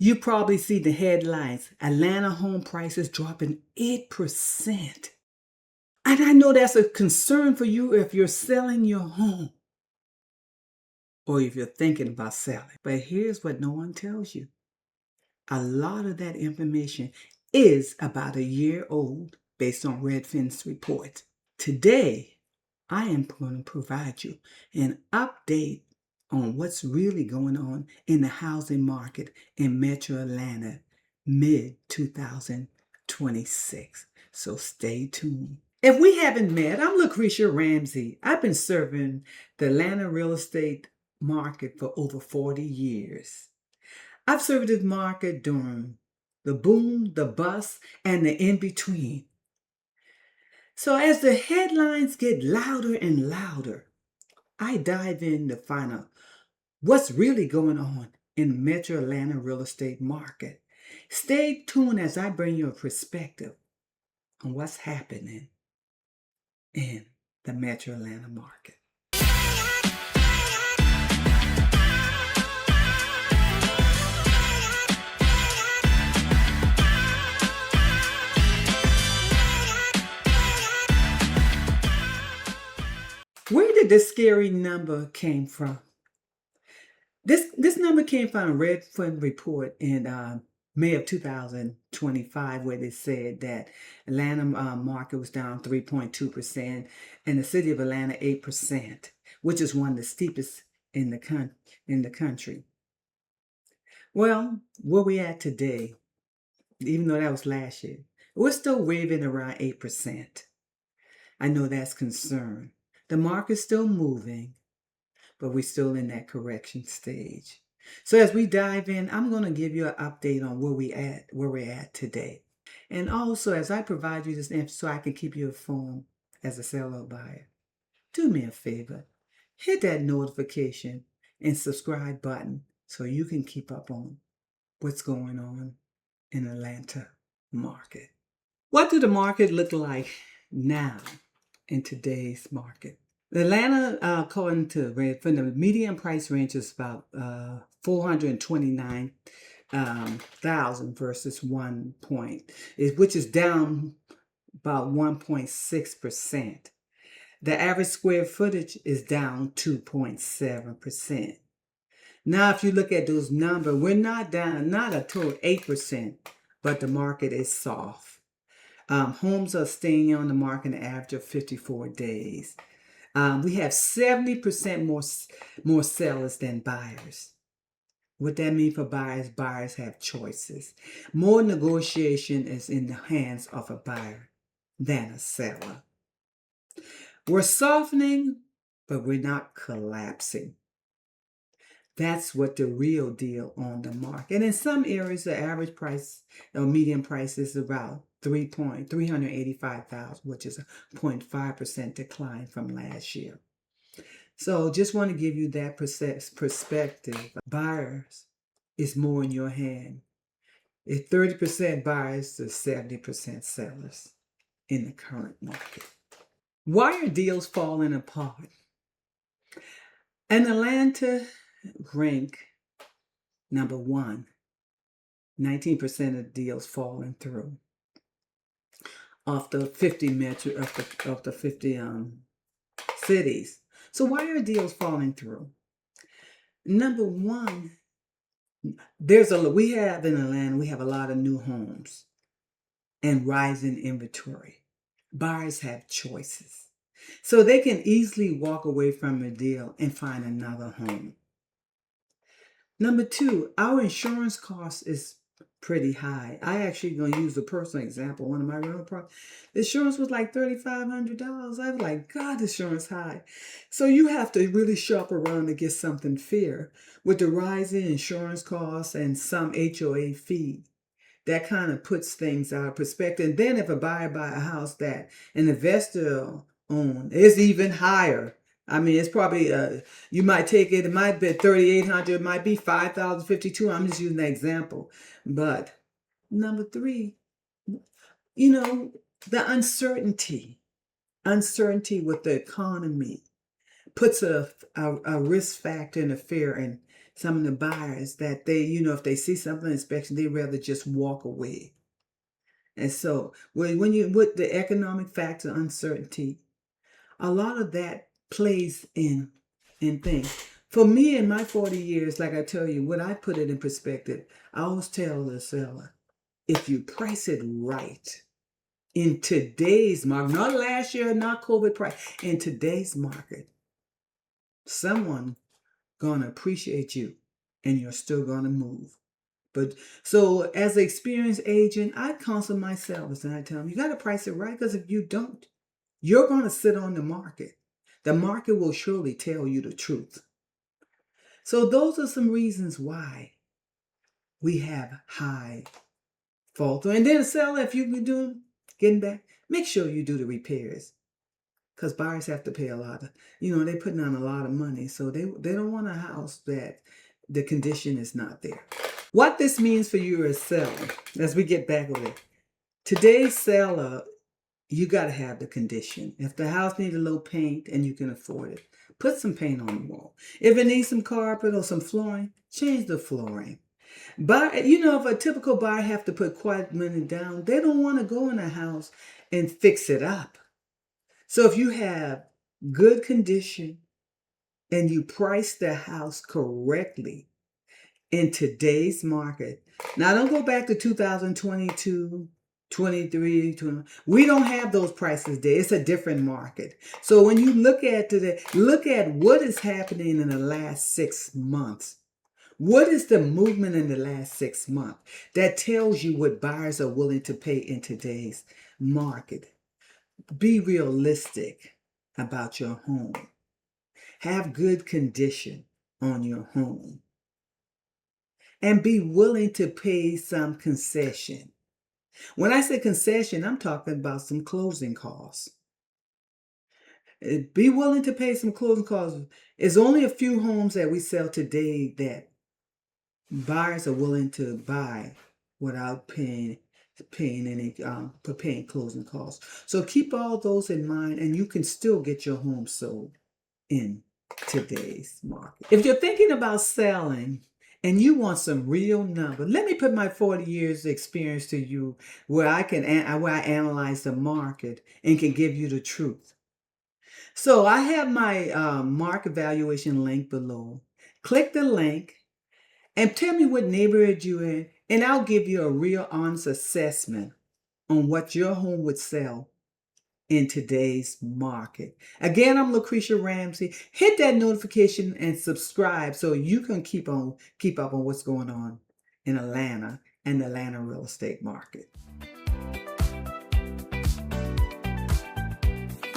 You probably see the headlines. Atlanta home prices dropping 8%. And I know that's a concern for you if you're selling your home or if you're thinking about selling. But here's what no one tells you. A lot of that information is about a year old based on Redfin's report. Today, I am going to provide you an update on what's really going on in the housing market in Metro Atlanta mid-2026. So stay tuned. If we haven't met, I'm Lucretia Ramsey. I've been serving the Atlanta real estate market for over 40 years. I've served this market during the boom, the bust, and the in-between. So as the headlines get louder and louder, I dive in to find out what's really going on in the Metro Atlanta real estate market. Stay tuned as I bring you a perspective on what's happening in the Metro Atlanta market. Where did this scary number came from? This number came from a Redfin report in May of 2025, where they said that Atlanta market was down 3.2%, and the city of Atlanta 8%, which is one of the steepest in the country. Well, where we at today, even though that was last year, we're still waving around 8%. I know that's concern. The market's still moving, but we're still in that correction stage. So as we dive in, I'm going to give you an update on where we're at today. And also, as I provide you this info so I can keep you informed as a seller or buyer, do me a favor, hit that notification and subscribe button so you can keep up on what's going on in Atlanta market. What do the market look like now in today's market? Atlanta, according to Redfin, the median price range is about 429,000 versus 1 point, which is down about 1.6%. The average square footage is down 2.7%. Now, if you look at those numbers, we're not down, not a total 8%, but the market is soft. Homes are staying on the market an average of 54 days. We have 70% more sellers than buyers. What that means for buyers have choices. More negotiation is in the hands of a buyer than a seller. We're softening, but we're not collapsing. That's what the real deal on the market. And in some areas, the average price or median price is about 385,000, which is a 0.5% decline from last year. So just want to give you that perspective. Buyers is more in your hand. It's 30% buyers to 70% sellers in the current market. Why are deals falling apart? In Atlanta, rank number 1, 19% of deals falling through of the 50 cities. So why are deals falling through? Number 1, we have in Atlanta, we have a lot of new homes and rising inventory. Buyers have choices. So they can easily walk away from a deal and find another home. Number 2, our insurance cost is pretty high. I actually going to use a personal example. One of my rental properties, the insurance was like $3,500. I was like, God, the insurance high. So you have to really shop around to get something fair. With the rising insurance costs and some HOA fee, that kind of puts things out of perspective. And then if a buyer buy a house that an investor owned, it's even higher. I mean, it's probably, you might take it, it might be 3,800, it might be 5,052. I'm just using that example. But number 3, the uncertainty with the economy puts a risk factor and a fear some of the buyers that they, if they see something in inspection, they rather just walk away. And so when you with the economic factor uncertainty, a lot of that plays in things. For me, in my 40 years, like I tell you, when I put it in perspective, I always tell the seller, if you price it right in today's market, not last year, not COVID price, in today's market, someone gonna appreciate you and you're still gonna move. But so as an experienced agent, I counsel my sellers and I tell them, you gotta price it right, because if you don't, you're gonna sit on the market. The market will surely tell you the truth. So those are some reasons why we have high fall through. And then seller, if you can do getting back, make sure you do the repairs. Because buyers have to pay a lot of, they're putting on a lot of money. So they don't want a house that the condition is not there. What this means for you as seller, as we get back with it, today's seller, you got to have the condition. If the house needs a little paint and you can afford it, put some paint on the wall. If it needs some carpet or some flooring, change the flooring. But, if a typical buyer have to put quite money down, they don't want to go in a house and fix it up. So if you have good condition and you price the house correctly in today's market, now don't go back to 2022, 23, 20. We don't have those prices there. It's a different market. So when you look at today, look at what is happening in the last 6 months. What is the movement in the last 6 months? That tells you what buyers are willing to pay in today's market. Be realistic about your home. Have good condition on your home. And be willing to pay some concession. When I say concession, I'm talking about some closing costs. Be willing to pay some closing costs. There's only a few homes that we sell today that buyers are willing to buy without paying closing costs. So keep all those in mind, and you can still get your home sold in today's market. If you're thinking about selling and you want some real numbers, let me put my 40 years experience to you, where I analyze the market and can give you the truth. So I have my market valuation link below. Click the link and tell me what neighborhood you're in, and I'll give you a real honest assessment on what your home would sell in today's market. Again, I'm Lucretia Ramsey. Hit that notification and subscribe so you can keep up on what's going on in Atlanta and the Atlanta real estate market.